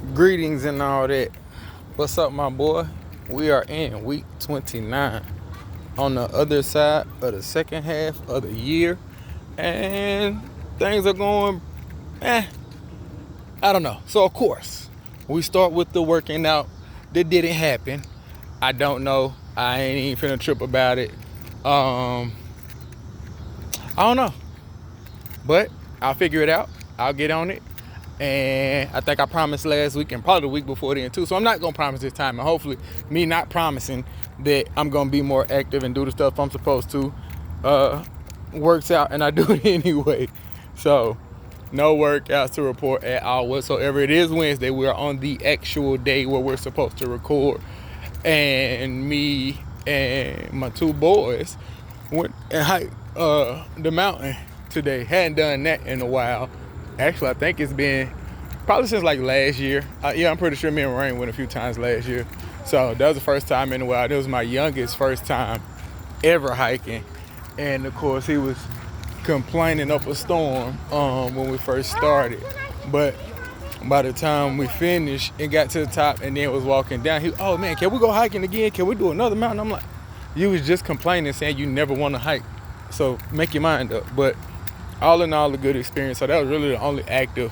Greetings and all that. What's up, my boy? We are in week 29 on the other side of the second half of the year, and things are going, I don't know. So, of course, we start with the working out that didn't happen. I don't know. I ain't even finna trip about it. I don't know, but I'll figure it out. I'll get on it. And I think I promised last week and probably the week before then too. So I'm not going to promise this time. And hopefully me not promising that I'm going to be more active and do the stuff I'm supposed to works out, and I do it anyway. So no workouts to report at all whatsoever. It is Wednesday. We're on the actual day where we're supposed to record. And me and my two boys went and hiked the mountain today. Hadn't done that in a while. Actually, I think it's been probably since like last year. I'm pretty sure me and Rain went a few times last year. So that was the first time in a while. That was my youngest first time ever hiking. And of course, he was complaining up a storm when we first started. But by the time we finished and got to the top and then was walking down, oh man, can we go hiking again? Can we do another mountain? I'm like, you was just complaining saying you never want to hike. So make your mind up. But all in all, a good experience. So that was really the only active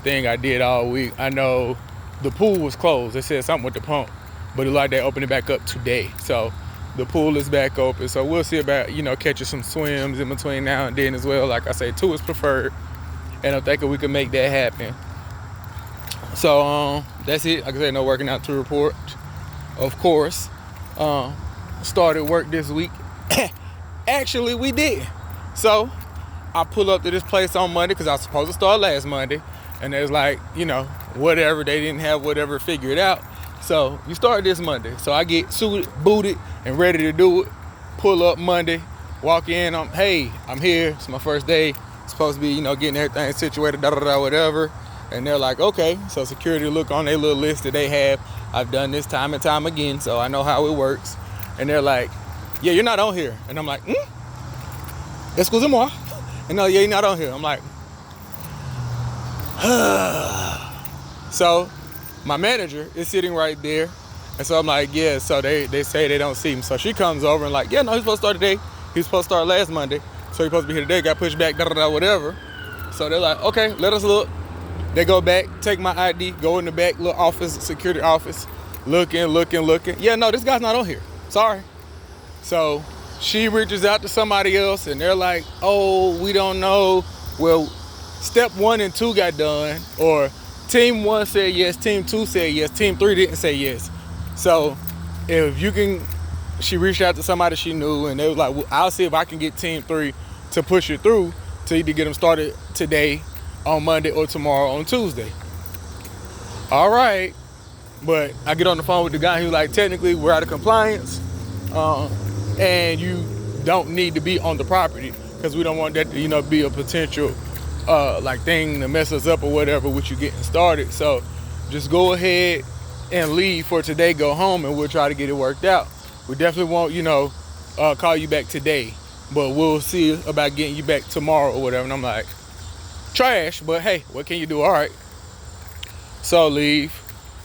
thing I did all week. I know the pool was closed. They said something with the pump, but it like they opened it back up today. So the pool is back open. So we'll see about, catching some swims in between now and then as well. Like I say, 2 is preferred, and I'm thinking we can make that happen. So that's it. Like I said, no working out to report. Of course, started work this week. Actually, we did. So I pull up to this place on Monday because I was supposed to start last Monday. And there's like, whatever. They didn't have whatever figured out. So you start this Monday. So I get suited, booted, and ready to do it. Pull up Monday, walk in. I'm here. It's my first day. Supposed to be, getting everything situated, whatever. And they're like, okay. So security look on their little list that they have. I've done this time and time again, so I know how it works. And they're like, yeah, you're not on here. And I'm like, excusez-moi. And no, yeah, you're not on here. I'm like, so my manager is sitting right there. And so I'm like, yeah, so they say they don't see him. So she comes over and like, yeah, no, he's supposed to start today. He's supposed to start last Monday. So he's supposed to be here today. Got pushed back, whatever. So they're like, okay, let us look. They go back, take my ID, go in the back, little office, security office, looking. Yeah, no, this guy's not on here. Sorry. So she reaches out to somebody else, and they're like, oh, we don't know. Well, step 1 and 2 got done, or team 1 said yes, team 2 said yes, team 3 didn't say yes. So if you can, she reached out to somebody she knew, and they was like, well, I'll see if I can get team 3 to push it through to either get them started today on Monday or tomorrow on Tuesday. All right. But I get on the phone with the guy who's like, technically we're out of compliance. And you don't need to be on the property because we don't want that to, be a potential thing to mess us up or whatever with you getting started. So just go ahead and leave for today, go home, and we'll try to get it worked out. We definitely won't, call you back today, but we'll see about getting you back tomorrow or whatever. And I'm like, trash, but hey, what can you do? All right. So leave.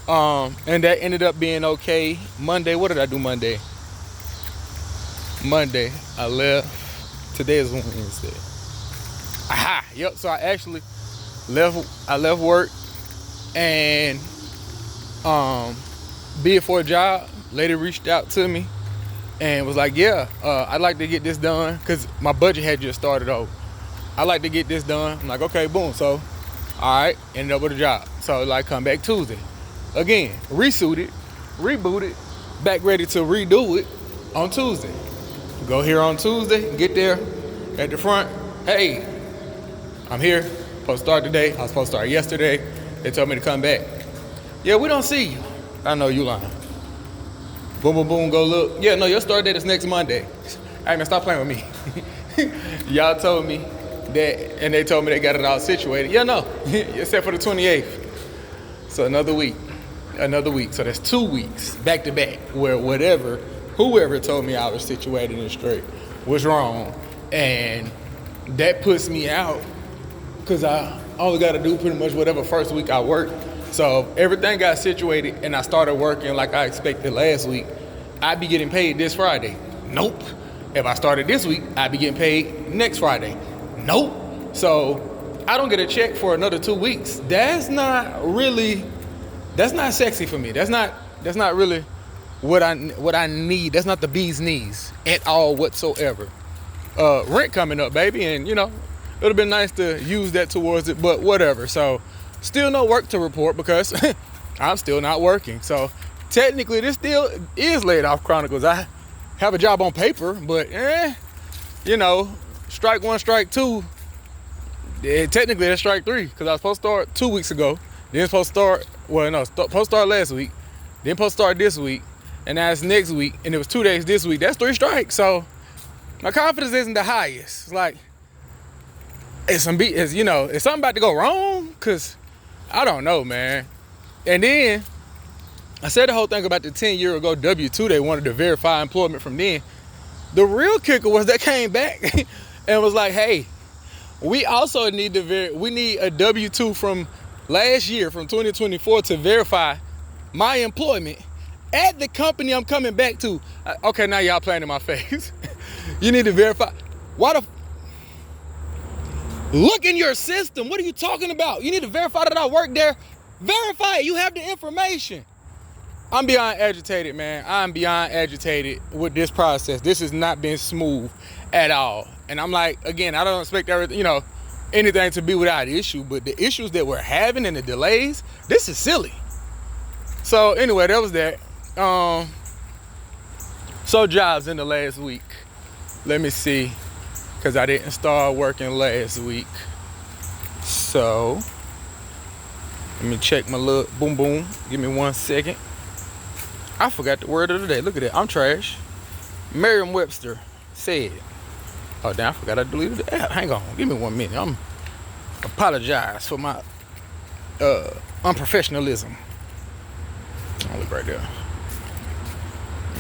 And that ended up being okay. Monday, what did I do Monday? I left. Today is Wednesday. Aha! Yep. So I actually left work and be it for a job. Lady reached out to me and was like, yeah, I'd like to get this done because my budget had just started over. I'd like to get this done. I'm like, okay, boom. So, all right, ended up with a job. So come back Tuesday. Again, resuited, rebooted, back ready to redo it on Tuesday. Go here on Tuesday, get there at the front. Hey, I'm here. Supposed to start today. I was supposed to start yesterday. They told me to come back. Yeah, we don't see you. I know you lying. Boom, boom, boom, go look. Yeah, no, your start date is next Monday. Hey, man, stop playing with me. Y'all told me that, and they told me they got it all situated. Yeah, no, except for the 28th. So another week. So that's 2 weeks back to back where whoever told me I was situated and straight was wrong. And that puts me out because I only got to do pretty much whatever first week I work So if everything got situated and I started working like I expected last week, I'd be getting paid this Friday. Nope. If I started this week, I'd be getting paid next Friday. Nope. So I don't get a check for another 2 weeks. That's not sexy for me. That's not really what I need. That's not the bee's knees at all whatsoever. Rent coming up, baby, and it would have been nice to use that towards it, but whatever. So still no work to report because I'm still not working. So technically this still is Laid Off Chronicles. I have a job on paper, but strike one, strike two. Technically that's strike three, because I was supposed to start 2 weeks ago. Then supposed to start last week. Then supposed to start this week. And now it's next week. And it was 2 days this week. That's 3 strikes. So my confidence isn't the highest. It's like, is something about to go wrong? Because I don't know, man. And then I said the whole thing about the 10-year ago W-2. They wanted to verify employment from then. The real kicker was they came back and was like, hey, we also need we need a W-2 from last year, from 2024, to verify my employment at the company I'm coming back to. Okay, now y'all playing in my face. You need to verify. Look in your system. What are you talking about? You need to verify that I work there. Verify it. You have the information. I'm beyond agitated, man. I'm beyond agitated with this process. This has not been smooth at all. And I'm like, again, I don't expect anything to be without issue, but the issues that we're having and the delays, this is silly. So anyway, that was that. So jobs in the last week. Let me see, because I didn't start working last week. So let me check my little boom boom. Give me 1 second. I forgot the word of the day. Look at that. I'm trash. Merriam-Webster said. Oh, damn, I forgot I deleted the app. Hang on. Give me 1 minute. I'm apologize for my unprofessionalism. I'll look right there.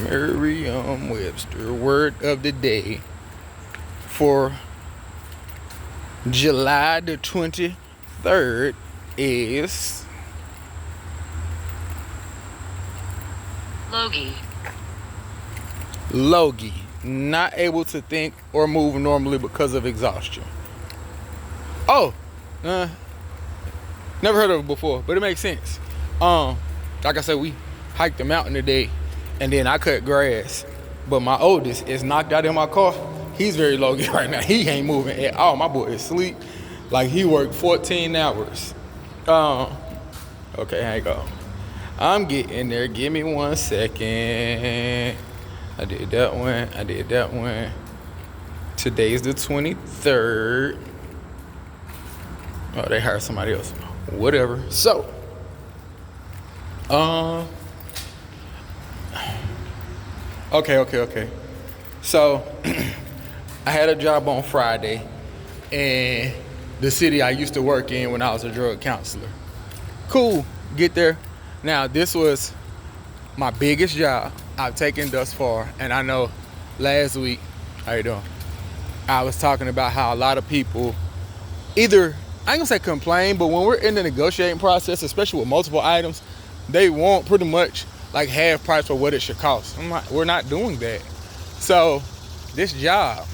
Merriam-Webster word of the day for July the 23rd is Logie. Not able to think or move normally because of exhaustion. Oh, never heard of it before, but it makes sense. Like I said, we hiked the mountain today, and then I cut grass. But my oldest is knocked out in my car. He's very low right now. He ain't moving at all. My boy is asleep. Like, he worked 14 hours. Okay, hang on. I'm getting there. Give me 1 second. I did that one. Today's the 23rd. Oh, they hired somebody else. Whatever. So, Okay. So, I had a job on Friday in the city I used to work in when I was a drug counselor. Cool, get there. Now, this was my biggest job I've taken thus far. And I know last week, how you doing? I was talking about how a lot of people either, I ain't gonna say complain, but when we're in the negotiating process, especially with multiple items, they want pretty much like half price for what it should cost. We're not doing that. So this job,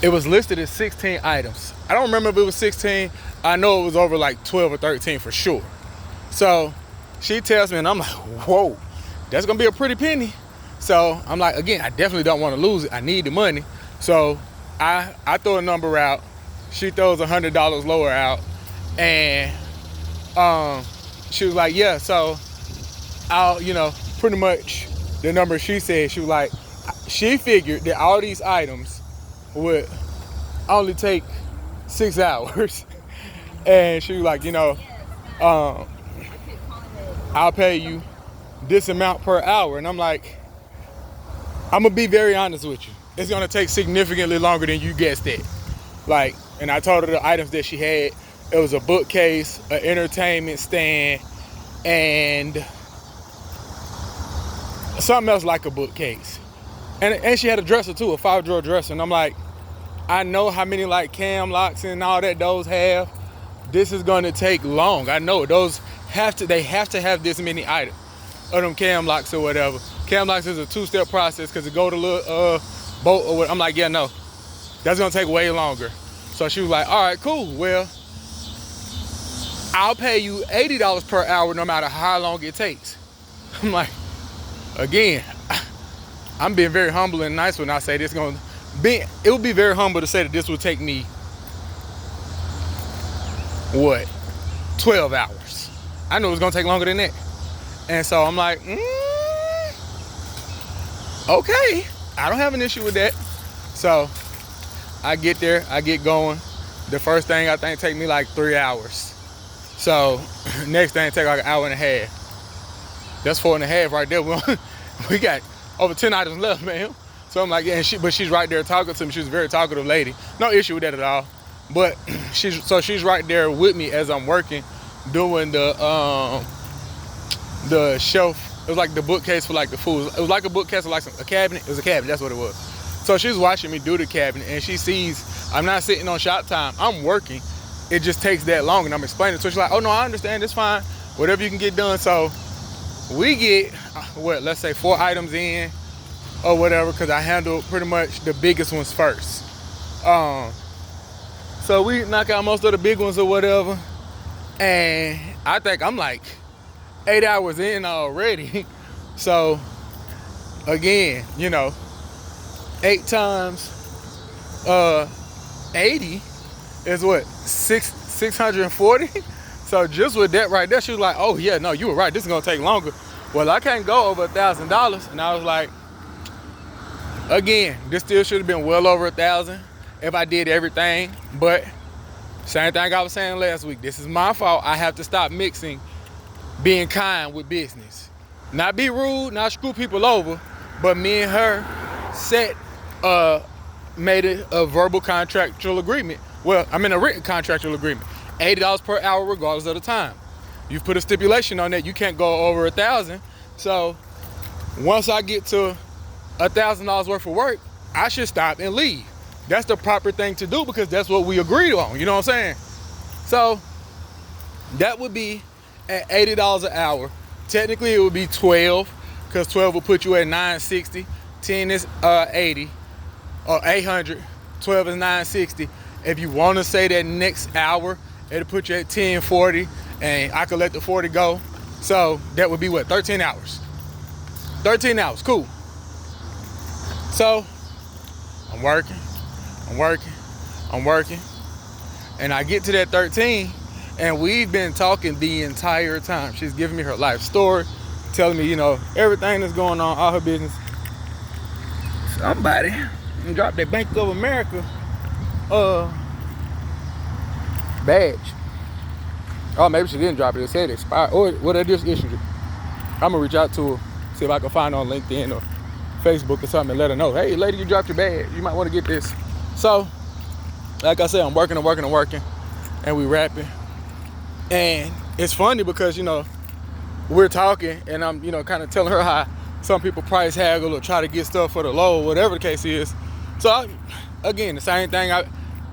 it was listed as 16 items. I don't remember if it was 16. I know it was over like 12 or 13 for sure. So she tells me, and I'm like, whoa, that's gonna be a pretty penny. So I'm like, again, I definitely don't want to lose it. I need the money. So I throw a number out. She throws $100 lower out. And she was like, yeah, so I'll, pretty much the number she said, she was like, she figured that all these items would only take 6 hours. And she was like, I'll pay you this amount per hour. And I'm like, I'm gonna be very honest with you. It's gonna take significantly longer than you guessed it. Like, and I told her the items that she had. It was a bookcase, an entertainment stand, and something else like a bookcase. And she had a dresser too, a 5-drawer dresser. And I'm like, I know how many like cam locks and all that those have, this is gonna take long. I know those they have to have this many items of them cam locks or whatever. Cam locks is a 2-step process because it go to little bolt or what. I'm like, yeah, no, that's gonna take way longer. So she was like, all right, cool. Well, I'll pay you $80 per hour no matter how long it takes. I'm like, again, I'm being very humble and nice when I say this gonna be. It would be very humble to say that this would take me what, 12 hours. I knew it was gonna take longer than that. And so I'm like, okay, I don't have an issue with that. So I get there, I get going. The first thing I think take me like 3 hours. So next thing take like an hour and a half. That's 4.5 right there. We got over 10 items left, man. So I'm like, yeah, but she's right there talking to me. She's a very talkative lady. No issue with that at all. But she's right there with me as I'm working, doing the shelf. It was like the bookcase for like the food. It was like a bookcase or like a cabinet. It was a cabinet, that's what it was. So she's watching me do the cabinet and she sees I'm not sitting on shop time. I'm working. It just takes that long and I'm explaining. So she's like, oh no, I understand, it's fine. Whatever you can get done. So we get, let's say 4 items in or whatever, because I handle pretty much the biggest ones first. So we knock out most of the big ones or whatever. And I think I'm like 8 hours in already. So again, 8 times 80 is what, 640? So just with that right there, she was like, oh yeah, no, you were right, this is gonna take longer. Well, I can't go over $1,000. And I was like, again, this still should have been well over 1,000 if I did everything. But same thing I was saying last week, this is my fault. I have to stop mixing being kind with business. Not be rude, not screw people over, but me and her made it a verbal contractual agreement. Well, I'm in a written contractual agreement. $80 per hour regardless of the time. You've put a stipulation on that. You can't go over 1,000. So once I get to $1,000 worth of work, I should stop and leave. That's the proper thing to do because that's what we agreed on. You know what I'm saying? So that would be at $80 an hour. Technically it would be 12 because 12 will put you at $960. 10 is 80 or 800. 12 is $960. If you want to say that next hour, it'll put you at $1040 and I could let the 40 go. So that would be what, 13 hours. 13 hours, cool. So I'm working. And I get to that 13 and we've been talking the entire time. She's giving me her life story, telling me, everything that's going on, all her business. Somebody dropped that Bank of America badge. Oh, maybe she didn't drop it. It said it expired. Or what, they just issued it. I'm gonna reach out to her, see if I can find her on LinkedIn or Facebook or something and let her know, hey lady, you dropped your badge. You might want to get this. So, like I said, I'm working, and we rapping. And it's funny because, we're talking and I'm, kind of telling her how some people price haggle or try to get stuff for the low, whatever the case is. So, again, the same thing,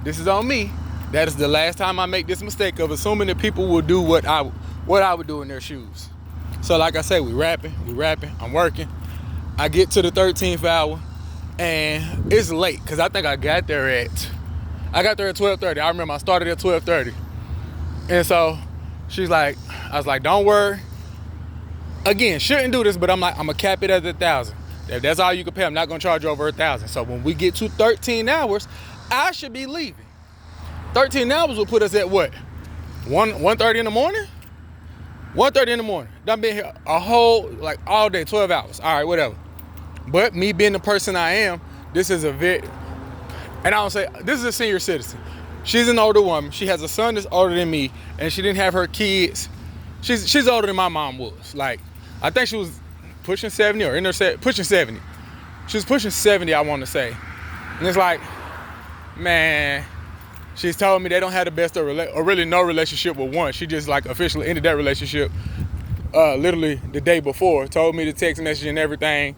this is on me. That is the last time I make this mistake of assuming that people will do what I would do in their shoes. So like I say, we rapping, I'm working. I get to the 13th hour and it's late because I think I got there at 12:30. I remember I started at 12:30. And so I was like, don't worry. Again, shouldn't do this, but I'm like, I'm gonna cap it at 1,000. If that's all you can pay, I'm not gonna charge you over 1,000. So when we get to 13 hours, I should be leaving. 13 hours will put us at what? 1:30 in the morning? 1:30 in the morning. Done been here a whole, all day, 12 hours. All right, whatever. But me being the person I am, this is this is a senior citizen. She's an older woman. She has a son that's older than me, and she didn't have her kids. She's older than my mom was. I think she was pushing 70 or pushing 70. She was pushing 70, I want to say. And it's like, man, she's told me they don't have the best or really no relationship with one. She just officially ended that relationship literally the day before. Told me the text message and everything.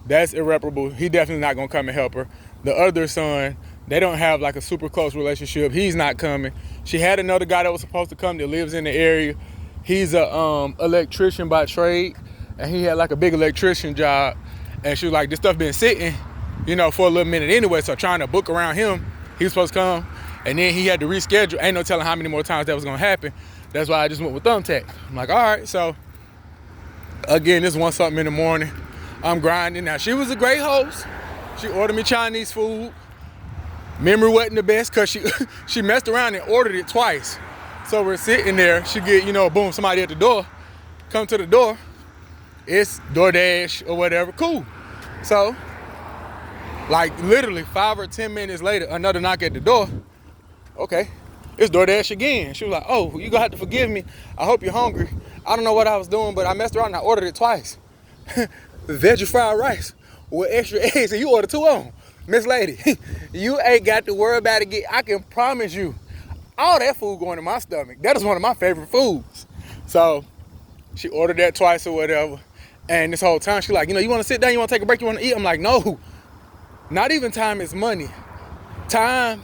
That's irreparable. He definitely not gonna come and help her. The other son, they don't have a super close relationship. He's not coming. She had another guy that was supposed to come that lives in the area. He's a electrician by trade, and he had like a big electrician job. And she was like, this stuff been sitting, for a little minute anyway. So trying to book around him, he was supposed to come, and then he had to reschedule. Ain't no telling how many more times that was gonna happen. That's why I just went with Thumbtack. I'm like, all right. So again, this 1 something in the morning. I'm grinding. Now, she was a great host. She ordered me Chinese food. Memory wasn't the best because she messed around and ordered it twice. So we're sitting there. She get, boom, somebody at the door. Come to the door. It's DoorDash or whatever. Cool. So, like literally 5 or 10 minutes later, another knock at the door. Okay. It's DoorDash again. She was like, oh, you're going to have to forgive me. I hope you're hungry. I don't know what I was doing, but I messed around and I ordered it twice. Veggie fried rice with extra eggs, and you ordered 2 of them. Miss Lady, you ain't got to worry about it. I can promise you, all that food going in my stomach. That is one of my favorite foods. So she ordered that twice or whatever. And this whole time, she's like, you want to sit down? You want to take a break? You want to eat? I'm like, no. Not even time is money. Time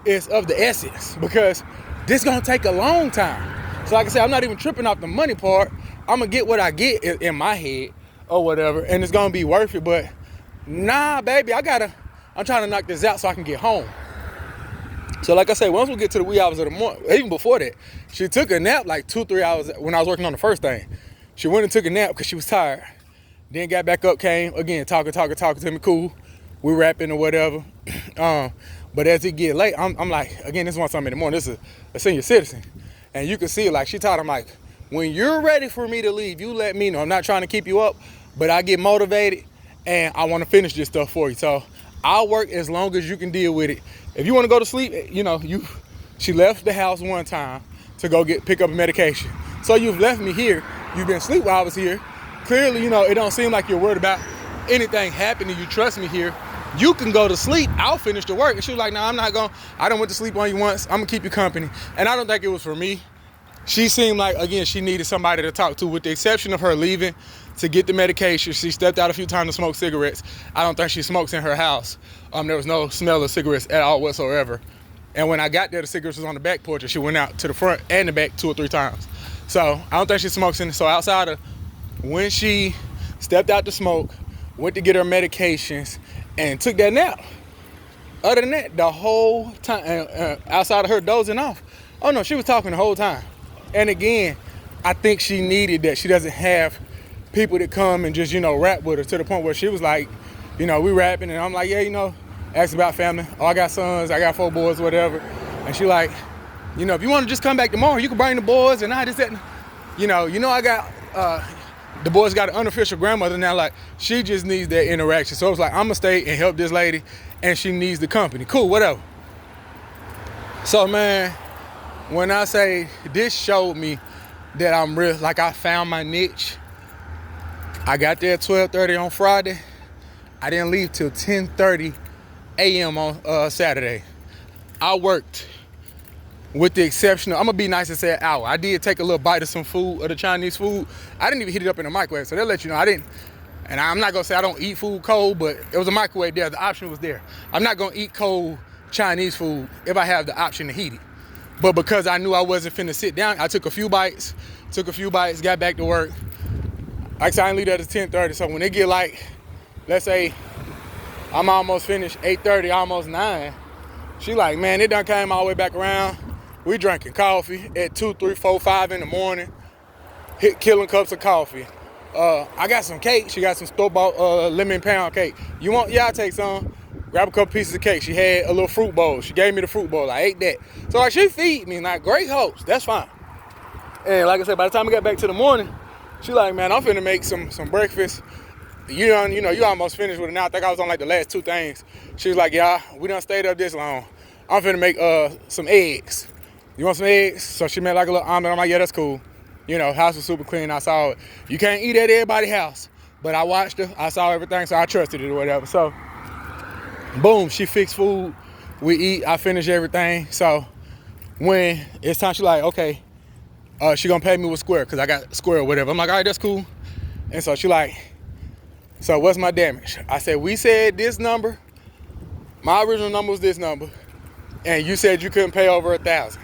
is of the essence because this going to take a long time. So like I said, I'm not even tripping off the money part. I'm going to get what I get in my head or whatever, and it's going to be worth it. But nah, baby, I'm trying to knock this out so I can get home. So like I said, once we get to the wee hours of the morning, even before that, she took a nap like 2-3 hours when I was working on the first thing. She went and took a nap because she was tired. Then got back up, came again, talking to me, cool. We rapping or whatever. But as it get late, I'm like, again, this is 1 something in the morning. This is a senior citizen. And you can see it, like she taught him, like, when you're ready for me to leave, you let me know. I'm not trying to keep you up, but I get motivated and I want to finish this stuff for you. So I'll work as long as you can deal with it. If you want to go to sleep, she left the house one time to go pick up a medication. So you've left me here. You've been asleep while I was here. Clearly, it don't seem like you're worried about anything happening. You trust me here. You can go to sleep. I'll finish the work. And she was like, no, I'm not going. I done went to sleep on you once. I'm going to keep you company. And I don't think it was for me. She seemed like, again, she needed somebody to talk to, with the exception of her leaving to get the medication. She stepped out a few times to smoke cigarettes. I don't think she smokes in her house. There was no smell of cigarettes at all whatsoever. And when I got there, the cigarettes was on the back porch, and she went out to the front and the back 2 or 3 times. So I don't think she smokes in. So outside of when she stepped out to smoke, went to get her medications, and took that nap. Other than that, the whole time, outside of her dozing off, oh no, she was talking the whole time. And again, I think she needed that. She doesn't have people that come and just, rap with her, to the point where she was like, we rapping, and I'm like, yeah, ask about family. Oh, I got sons, I got 4 boys, whatever. And she like, if you want to just come back tomorrow, you can bring the boys, and I just that. I got, the boys got an unofficial grandmother now. Like, she just needs that interaction. So it was like, I'm going to stay and help this lady, and she needs the company. Cool, whatever. So, man, when I say this showed me that I'm real, like I found my niche. I got there at 12:30 on Friday. I didn't leave till 10:30 a.m. on Saturday. I worked, with the exception of, I'm gonna be nice and say an hour. I did take a little bite of some food, of the Chinese food. I didn't even heat it up in the microwave, so they'll let you know I didn't. And I'm not gonna say I don't eat food cold, but it was a microwave there. The option was there. I'm not gonna eat cold Chinese food if I have the option to heat it. But because I knew I wasn't finna sit down, I took a few bites, got back to work. Like I said, I didn't leave that at 10:30. So when it get like, let's say I'm almost finished, 8:30, almost 9, she like, man, it done came all the way back around. We drinking coffee at 2, 3, 4, 5 in the morning, killing cups of coffee. I got some cake. She got some store-bought lemon pound cake. You want? Yeah, I'll take some. Grab a couple pieces of cake. She had a little fruit bowl. She gave me the fruit bowl. I ate that. So like, she feed me, like, great host. That's fine. And like I said, by the time I got back to the morning, she like, man, I'm finna make some breakfast. You almost finished with it now. I think I was on like the last 2 things. She was like, yeah, we done stayed up this long. I'm finna make some eggs. You want some eggs? So she made like a little omelet. I'm like, yeah, that's cool. House was super clean. I saw it. You can't eat at everybody's house. But I watched her. I saw everything, so I trusted it or whatever. So, boom, she fixed food. We eat. I finish everything. So, when it's time, she like, okay, she gonna pay me with Square because I got Square or whatever. I'm like, all right, that's cool. And so she like, so what's my damage? I said, we said this number. My original number was this number. And you said you couldn't pay over 1,000.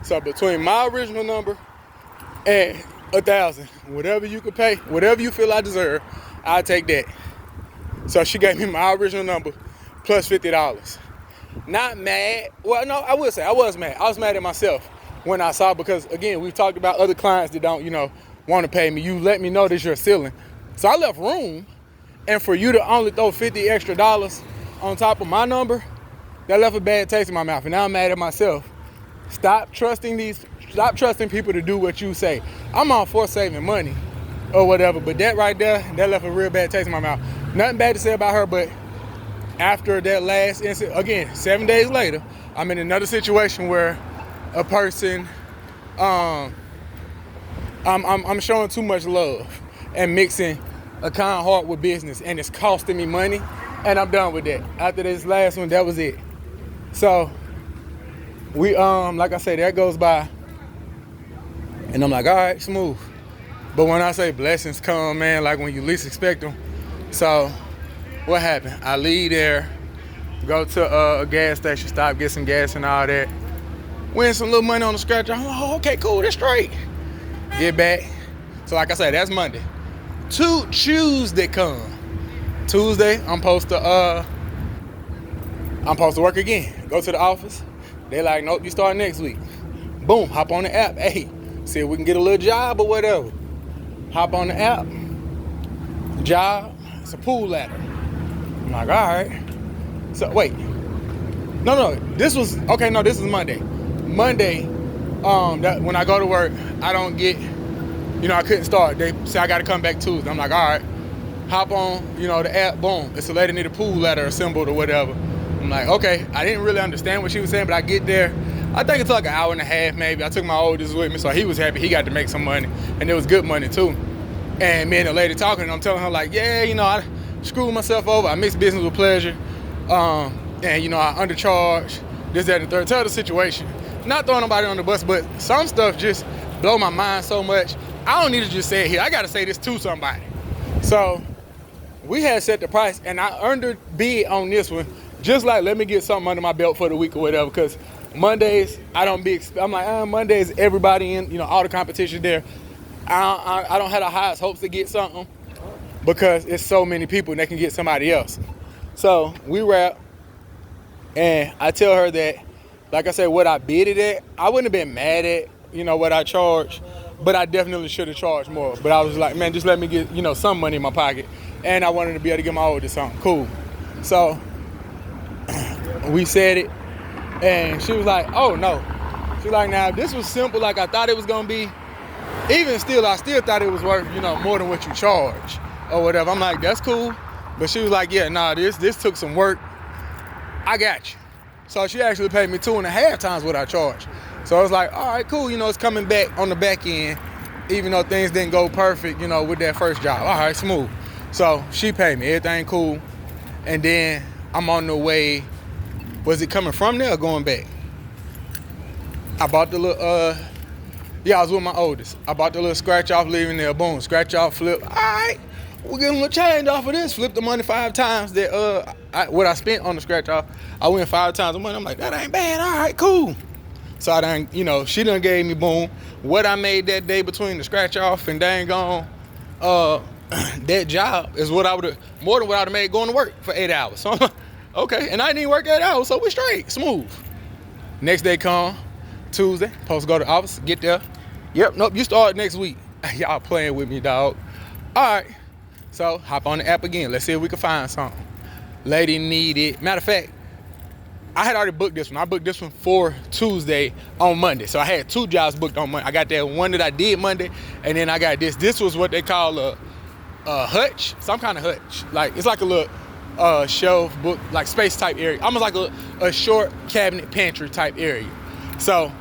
So between my original number and 1,000, whatever you could pay, whatever you feel I deserve, I'll take that. So she gave me my original number plus $50. Not mad. Well, no, I would say I was mad. I was mad at myself when I saw, because again, we've talked about other clients that don't, want to pay me. You let me know that you're ceiling. So I left room, and for you to only throw $50 extra on top of my number, that left a bad taste in my mouth, and now I'm mad at myself. Stop trusting people to do what you say. I'm all for saving money or whatever, but that right there, that left a real bad taste in my mouth. Nothing bad to say about her, but after that last incident, again, 7 days later, I'm in another situation where a person, I'm showing too much love and mixing a kind heart with business, and it's costing me money, and I'm done with that. After this last one, that was it. So we, like I say, that goes by, and I'm like, all right, smooth. But when I say blessings come, man, like when you least expect them. So what happened? I leave there, go to a gas station, stop, get some gas and all that. Win some little money on the scratch. I'm like, oh, okay, cool, that's straight. Get back. So like I said, that's Monday. Tuesday come. Tuesday, I'm supposed to work again. Go to the office. They like, nope, you start next week. Boom, hop on the app. Hey, see if we can get a little job or whatever. Hop on the app. Job, it's a pool ladder. I'm like, all right. So wait. No, this is Monday. Monday, when I go to work, I don't get, I couldn't start. They say I gotta come back Tuesday. I'm like, all right. Hop on, the app, boom. It's a lady need a pool ladder assembled or whatever. I'm like, okay. I didn't really understand what she was saying, but I get there. I think it took like an hour and a half maybe. I took my oldest with me, so he was happy. He got to make some money, and it was good money too. And me and the lady talking, and I'm telling her like, yeah, I screwed myself over. I mixed business with pleasure. And I undercharged, this, that, and the third. Tell the situation. Not throwing nobody on the bus, but some stuff just blow my mind so much. I don't need to just say it here. I got to say this to somebody. So we had set the price, and I underbid on this one. Just like, let me get something under my belt for the week or whatever, because Mondays, I'm like, Mondays, everybody in, all the competition there. I don't have the highest hopes to get something because it's so many people and they can get somebody else. So we wrap, and I tell her that, like I said, what I bid it at, I wouldn't have been mad at, what I charged, but I definitely should have charged more. But I was like, man, just let me get, some money in my pocket. And I wanted to be able to get my oldest something. Cool. So we said it, and she was like, oh no. She's like, now, this was simple like I thought it was going to be. Even still, I still thought it was worth, more than what you charge or whatever. I'm like, that's cool. But she was like, yeah, nah, this took some work. I got you. So she actually paid me 2.5 times what I charged. So I was like, all right, cool. It's coming back on the back end, even though things didn't go perfect, with that first job. All right, smooth. So she paid me, everything cool. And then I'm on the way. Was it coming from there or going back? I bought the little, I was with my oldest. I bought the little scratch off leaving there. Boom, scratch off, flip. All right, we're getting a little change off of this. Flip the money 5 times. That what I spent on the scratch off, I went 5 times the money. I'm like, that ain't bad. All right, cool. So I done, she done gave me, boom, what I made that day between the scratch off and dang on, that job is what I would have, more than what I would have made going to work for 8 hours. So I'm like, okay, and I didn't even work 8 hours, so we straight, smooth. Next day come, Tuesday, supposed to go to the office, get there. Yep, nope, you start next week. Y'all playing with me, dog. All right, so hop on the app again. Let's see if we can find something. Lady needed, matter of fact, I had already booked this one. I booked this one for Tuesday on Monday. So I had 2 jobs booked on Monday. I got that one that I did Monday, and then I got this. This was what they call a hutch, some kind of hutch. Like, it's like a little shelf, book, like space type area. Almost like a short cabinet pantry type area. So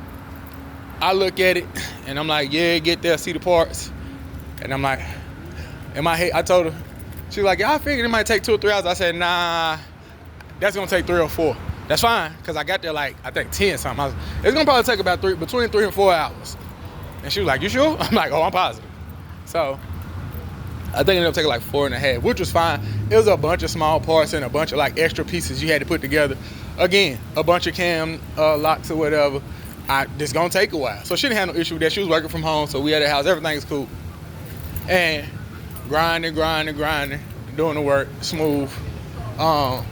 I look at it, and I'm like, yeah, get there, see the parts. And I'm like, in my head, I told her, she was like, yeah, I figured it might take 2 or 3 hours. I said, nah, that's gonna take 3 or 4. That's fine, because I got there like, I think 10 something. It's gonna probably take about between 3 and 4 hours. And she was like, you sure? I'm like, oh, I'm positive. So I think it ended up taking like 4.5, which was fine. It was a bunch of small parts and a bunch of like extra pieces you had to put together. Again, a bunch of cam locks or whatever. this gonna take a while. So she didn't have no issue with that. She was working from home, so we at the house, everything's cool. And grinding, doing the work, smooth. I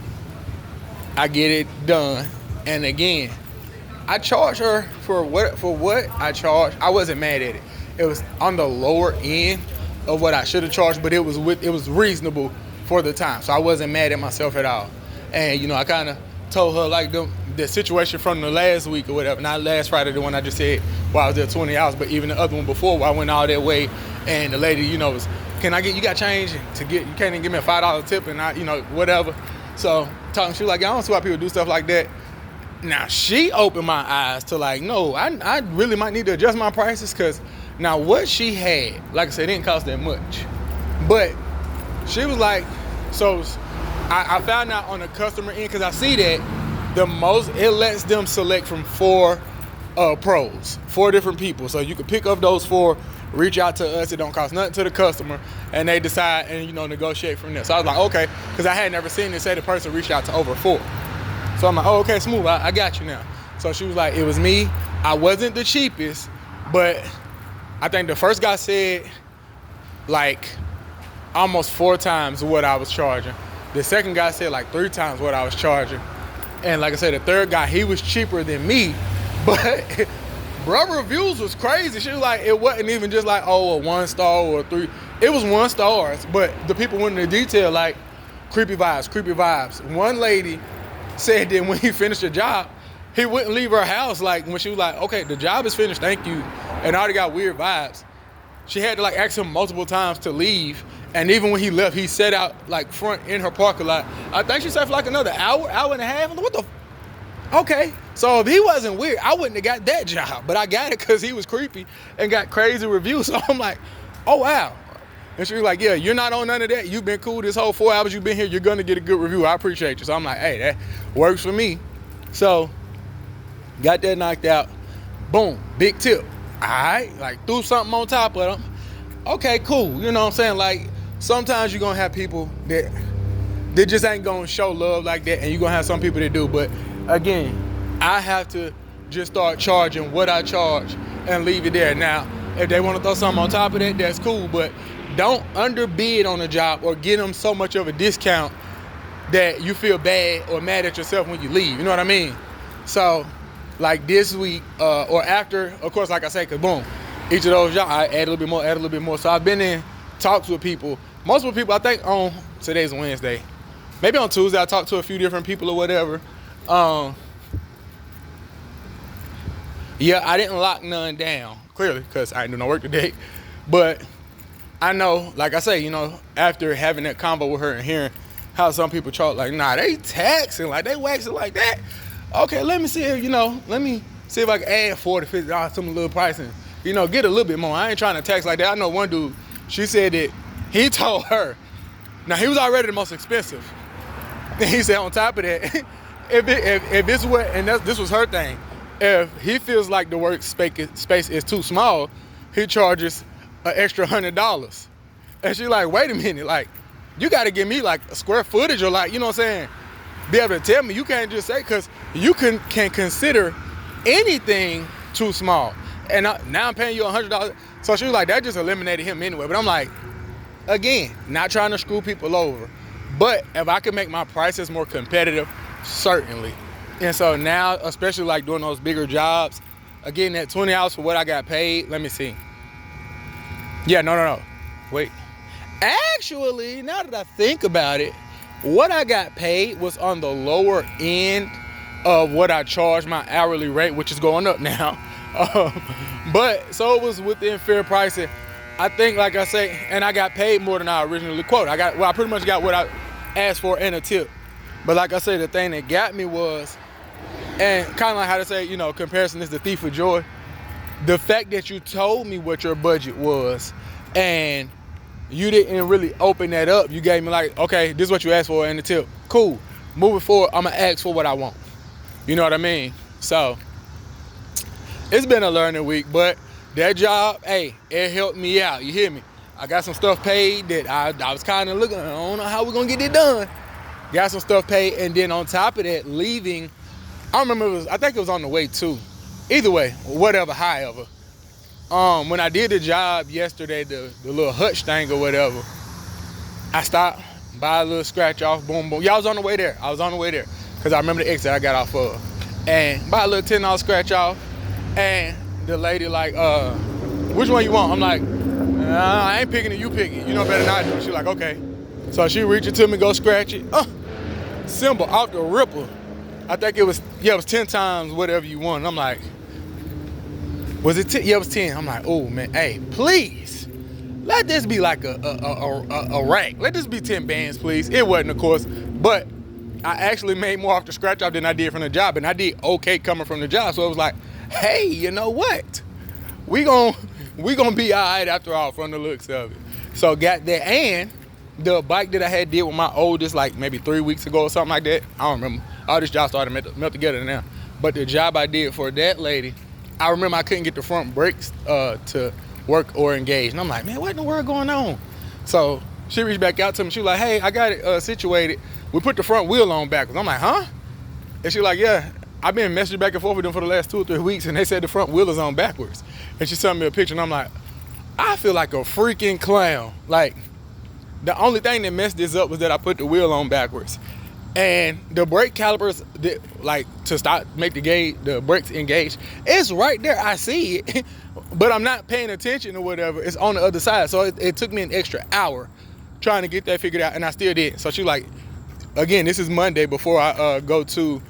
get it done. And again, I charge her for what I charged. I wasn't mad at it. It was on the lower end of what I should have charged, but it was reasonable for the time. So I wasn't mad at myself at all. And I kind of told her like the situation from the last week or whatever, not last Friday, the one I just said while I was there 20 hours, but even the other one before where I went all that way, and the lady, was, you got change you can't even give me a $5 tip, and whatever. So she was like, I don't see why people do stuff like that. Now she opened my eyes to like, no, I really might need to adjust my prices, because now what she had, like I said, didn't cost that much. But she was like, so I found out on the customer end, because I see that it lets them select from 4 pros, 4 different people. So you can pick up those 4, reach out to us, it don't cost nothing to the customer, and they decide and negotiate from there. So I was like, okay, because I had never seen it say the person reached out to over 4. So I'm like, oh, okay, smooth, I got you now. So she was like, it was me, I wasn't the cheapest, but I think the first guy said like almost 4 times what I was charging. The second guy said like 3 times what I was charging. And like I said, the third guy, he was cheaper than me, but bro, reviews was crazy. She was like, it wasn't even just like, a 1 star or 3. It was 1 stars, but the people went into detail like creepy vibes. One lady said that when he finished the job, he wouldn't leave her house. Like when she was like, okay, the job is finished, thank you, and I already got weird vibes. She had to like ask him multiple times to leave. And even when he left, he sat out like front in her parking lot. I think she sat for like another hour and a half. I'm like, what the? Okay. So if he wasn't weird, I wouldn't have got that job. But I got it because he was creepy and got crazy reviews. So I'm like, oh, wow. And she was like, yeah, you're not on none of that. You've been cool this whole 4 hours you've been here. You're going to get a good review. I appreciate you. So I'm like, hey, that works for me. So got that knocked out. Boom. Big tip. All right. Like threw something on top of them. Okay, cool. You know what I'm saying? Like, sometimes you're going to have people that they just ain't going to show love like that, and you're going to have some people that do. But again, I have to just start charging what I charge and leave it there. Now, if they want to throw something on top of that, that's cool, but don't underbid on a job or get them so much of a discount that you feel bad or mad at yourself when you leave. You know what I mean? So, like this week or after, of course, like I say, because boom, each of those jobs, I add a little bit more. So I've been in talks with people. Multiple people, I think on today's Wednesday. Maybe on Tuesday I talked to a few different people or whatever. Yeah, I didn't lock none down, clearly, because I didn't do no work today. But I know, like I say, after having that convo with her and hearing how some people charge, like, nah, they taxing, like they waxing like that. Okay, let me see if I can add $40, $50 to my little price and, get a little bit more. I ain't trying to tax like that. I know one dude, she said that he told her, now he was already the most expensive. And he said on top of that, if this was, and this was her thing, if he feels like the workspace is too small, he charges an extra $100. And she's like, wait a minute, like, you got to give me like a square footage or like, you know what I'm saying? Be able to tell me. You can't just say, because you can consider anything too small. And now I'm paying you $100. So she was like, that just eliminated him anyway. But I'm like, again, not trying to screw people over. But if I can make my prices more competitive, certainly. And so now, especially like doing those bigger jobs, again, that 20 hours for what I got paid, let me see. Yeah, no. Wait. Actually, now that I think about it, what I got paid was on the lower end of what I charge my hourly rate, which is going up now. But so it was within fair pricing. I think, like I say, and I got paid more than I originally quoted. I pretty much got what I asked for and a tip. But like I say, the thing that got me was, and kind of like how to say, comparison is the thief of joy. The fact that you told me what your budget was and you didn't really open that up. You gave me like, okay, this is what you asked for and the tip. Cool. Moving forward, I'm going to ask for what I want. You know what I mean? So it's been a learning week, but that job, hey, it helped me out. You hear me? I got some stuff paid that I was kind of looking, I don't know how we're going to get it done. Got some stuff paid, and then on top of that, leaving, I remember I think it was on the way too. Either way, whatever, however. When I did the job yesterday, the little hutch thing or whatever, I stopped, buy a little scratch off, boom, boom. Yeah, I was on the way there. Because I remember the exit I got off of. And buy a little $10 scratch off. And the lady like, which one you want? I'm like, I ain't picking it, you pick it. You know better than I do. She like, okay. So she reached to me, go scratch it. Symbol out the ripper. I think it was 10 times whatever you want. I'm like, was it 10? Yeah, it was 10. I'm like, oh man, hey, please, let this be like a rack. Let this be 10 bands, please. It wasn't, of course, but I actually made more off the scratch off than I did from the job, and I did okay coming from the job. So it was like, hey, you know what? We gonna be all right after all from the looks of it. So got that, and the bike that I had did with my oldest like maybe 3 weeks ago or something like that. I don't remember. All this job started melt together now. But the job I did for that lady, I remember I couldn't get the front brakes to work or engage. And I'm like, man, what in the world going on? So she reached back out to me. She was like, hey, I got it situated. We put the front wheel on backwards. I'm like, huh? And she like, yeah, I've been messaging back and forth with them for the last 2 or 3 weeks, and they said the front wheel is on backwards. And she sent me a picture, and I'm like, I feel like a freaking clown. Like, the only thing that messed this up was that I put the wheel on backwards. And the brake calipers, like to stop, make the brakes engage, it's right there. I see it, but I'm not paying attention or whatever. It's on the other side. So it took me an extra hour trying to get that figured out, and I still did. So she like, again, this is Monday before I go to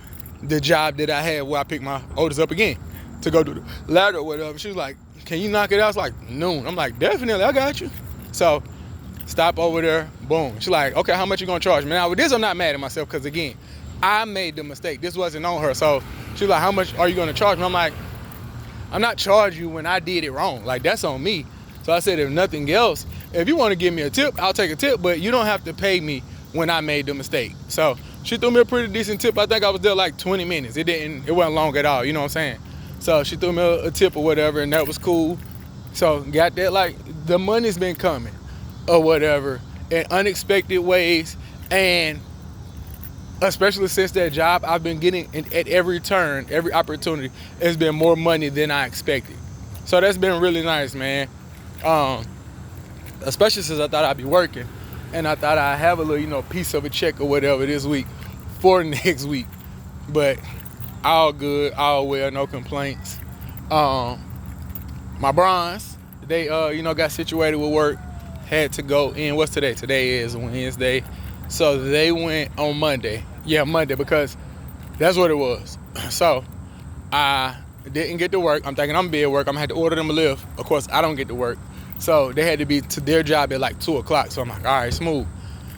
the job that I had where I picked my oldest up again to go do the ladder or whatever. She was like, can you knock it out? It's like noon. I'm like, definitely, I got you. So stop over there, boom. She's like, okay, how much you gonna charge me? Now with this, I'm not mad at myself because again, I made the mistake. This wasn't on her. So she's like, how much are you gonna charge me? I'm like, I'm not charging you when I did it wrong. Like, that's on me. So I said, if nothing else, if you wanna give me a tip, I'll take a tip, but you don't have to pay me when I made the mistake. So she threw me a pretty decent tip. I think I was there like 20 minutes. It wasn't long at all, you know what I'm saying? So she threw me a tip or whatever, and that was cool. So got that, like, the money's been coming or whatever in unexpected ways, and especially since that job, I've been getting at every turn, every opportunity, it's been more money than I expected. So that's been really nice, man. Especially since I thought I'd be working, and I thought I'd have a little, piece of a check or whatever this week for next week. But all good, all well, no complaints. My bronze, they got situated with work. Had to go in. What's today? Today is Wednesday. So they went on Monday. Yeah, Monday, because that's what it was. So I didn't get to work. I'm thinking I'm gonna be at work. I'm gonna have to order them a lift. Of course, I don't get to work. So they had to be to their job at like 2 o'clock. So I'm like, all right, smooth.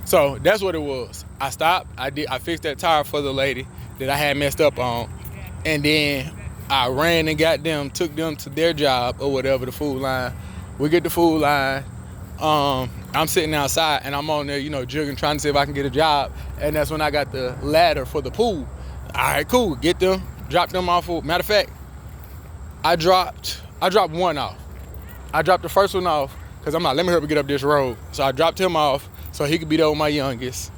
So that's what it was. I stopped. I fixed that tire for the lady that I had messed up on. And then I ran and took them to their job or whatever, the food line. We get the food line. I'm sitting outside and I'm on there, jugging, trying to see if I can get a job. And that's when I got the ladder for the pool. All right, cool. Get them, drop them off. Matter of fact, I dropped one off. I dropped the first one off because I'm like, let me hurry up and get up this road. So I dropped him off so he could be there with my youngest.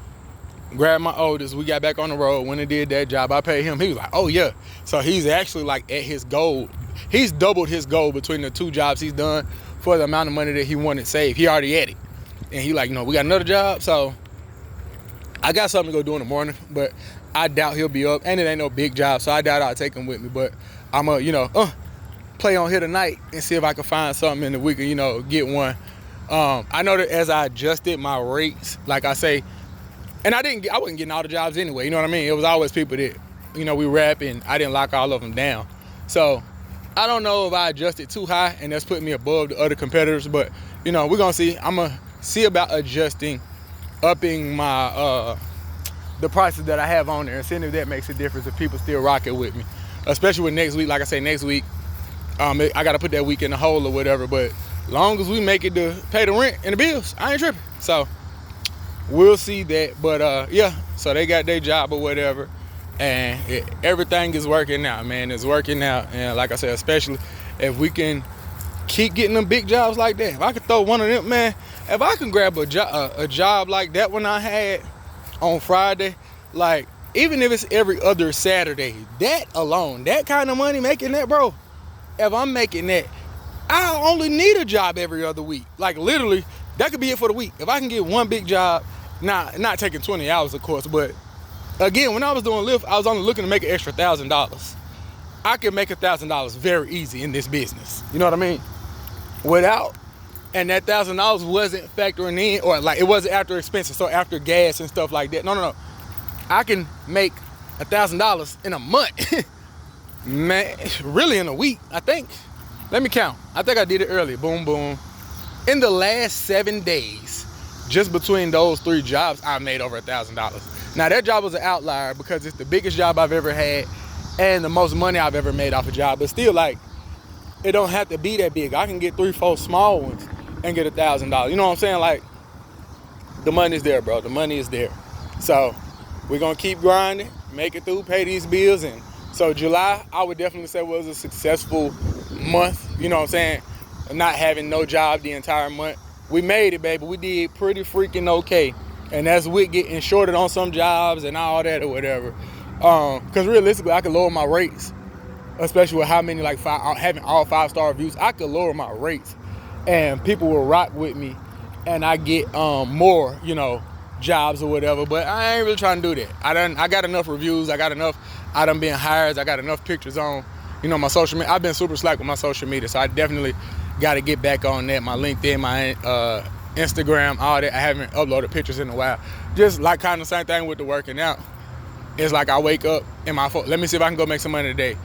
Grabbed my oldest. We got back on the road. When I did that job, I paid him. He was like, oh yeah. So he's actually like at his goal. He's doubled his goal between the 2 jobs he's done for the amount of money that he wanted saved. He already had it. And he like, we got another job. So I got something to go do in the morning, but I doubt he'll be up. And it ain't no big job, so I doubt I'll take him with me. But I'm play on here tonight and see if I can find something in the week and, get one. I know that as I adjusted my rates, like I say, and I wasn't getting all the jobs anyway, you know what I mean? It was always people that, we rap, and I didn't lock all of them down. So I don't know if I adjusted too high and that's putting me above the other competitors, but we're gonna see. I'm gonna see about upping my the prices that I have on there and seeing if that makes a difference, if people still rock it with me. Especially with next week. Like I say, next week, I gotta put that week in the hole or whatever, but long as we make it to pay the rent and the bills, I ain't tripping. So we'll see that. But yeah, so they got their job or whatever. And everything is working out, man. It's working out. And like I said, especially if we can keep getting them big jobs like that. If I could throw one of them, man, if I can grab a job like that one I had on Friday, like even if it's every other Saturday, that alone, that kind of money, making that, bro, if I'm making that, I only need a job every other week. Like literally, that could be it for the week. If I can get one big job, not taking 20 hours, of course, but again, when I was doing Lyft, I was only looking to make an extra $1,000. I can make $1,000 very easy in this business. You know what I mean? And that $1,000 wasn't factoring in, or like it wasn't after expenses, so after gas and stuff like that. No. I can make $1,000 in a month. Man, really in a week, I think. Let me count. I think I did it earlier. Boom, boom. In the last 7 days, just between those 3 jobs, I made over $1,000. Now that job was an outlier because it's the biggest job I've ever had and the most money I've ever made off a job. But still, like, it don't have to be that big. I can get 3-4 small ones and get $1,000. You know what I'm saying? Like, the money's there, bro. The money is there. So we're gonna keep grinding, make it through, pay these bills. And so July, I would definitely say was a successful month. You know what I'm saying? Not having no job the entire month. We made it, baby. We did pretty freaking okay. And that's with getting shorted on some jobs and all that or whatever. Because realistically, I could lower my rates, especially with how many, like, having all 5-star reviews. I could lower my rates and people will rock with me and I get more, jobs or whatever. But I ain't really trying to do that. I got enough reviews. I done been hired. I got enough pictures on, my social media. I've been super slack with my social media, so I definitely got to get back on that. My LinkedIn, my Instagram, all that. I haven't uploaded pictures in a while. Just like kind of the same thing with the working out. It's like I wake up in my phone. Let me see if I can go make some money today.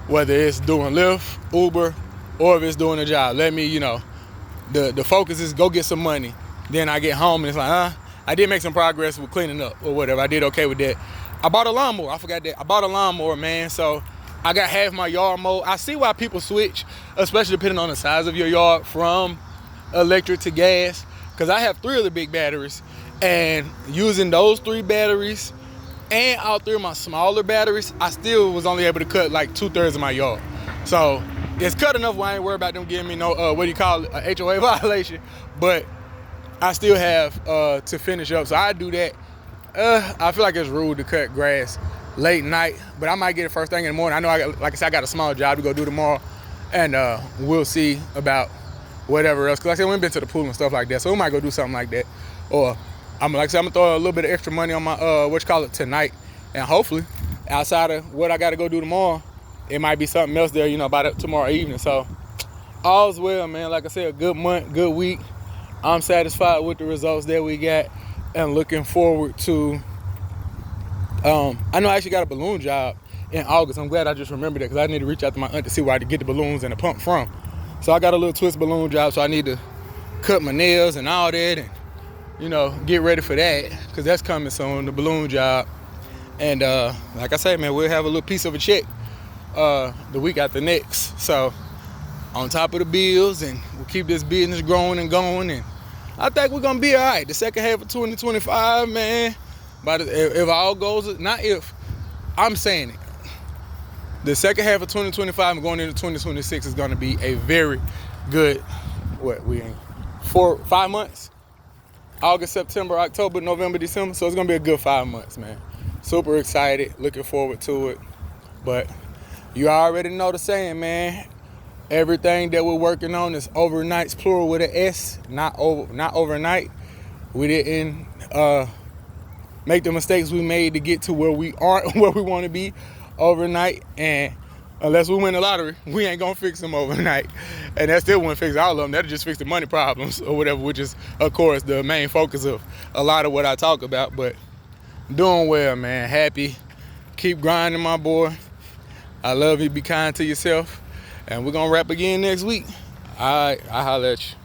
Whether it's doing Lyft, Uber, or if it's doing a job. Let me, the focus is go get some money. Then I get home and it's like, I did make some progress with cleaning up or whatever. I did okay with that. I bought a lawnmower. I forgot that. I bought a lawnmower, man. So I got half my yard mowed. I see why people switch, especially depending on the size of your yard, from electric to gas. Because I have 3 of the big batteries. And using those 3 batteries and all 3 of my smaller batteries, I still was only able to cut like 2/3 of my yard. So it's cut enough where I ain't worried about them giving me no, a HOA violation. But I still have to finish up. So I do that. I feel like it's rude to cut grass late night, but I might get it first thing in the morning. I know, I got a small job to go do tomorrow, and we'll see about whatever else. Because like I said, we ain't been to the pool and stuff like that, so we might go do something like that. Or I'm gonna throw a little bit of extra money on my tonight, and hopefully outside of what I got to go do tomorrow, it might be something else there, by tomorrow evening. So all's well, man. Like I said, a good month, good week. I'm satisfied with the results that we got and looking forward to. I know I actually got a balloon job in August. I'm glad I just remembered that because I need to reach out to my aunt to see where I can get the balloons and the pump from. So I got a little twist balloon job, so I need to cut my nails and all that and, get ready for that because that's coming soon, the balloon job. And like I say, man, we'll have a little piece of a check the week after next. So on top of the bills, and we'll keep this business growing and going, and I think we're gonna be all right. The second half of 2025, man. But if all goes, not if, I'm saying it. The second half of 2025 and going into 2026 is gonna be a very good. We in 5 months? August, September, October, November, December. So it's gonna be a good 5 months, man. Super excited, looking forward to it. But you already know the saying, man. Everything that we're working on is overnights, plural with an S, not overnight. We didn't make the mistakes we made to get to where we aren't where we want to be overnight. And unless we win the lottery, we ain't gonna fix them overnight. And that still won't fix all of them. That'll just fix the money problems or whatever, which is, of course, the main focus of a lot of what I talk about. But doing well, man. Happy. Keep grinding, my boy. I love you. Be kind to yourself. And we're going to rap again next week. All right. I'll holler at you.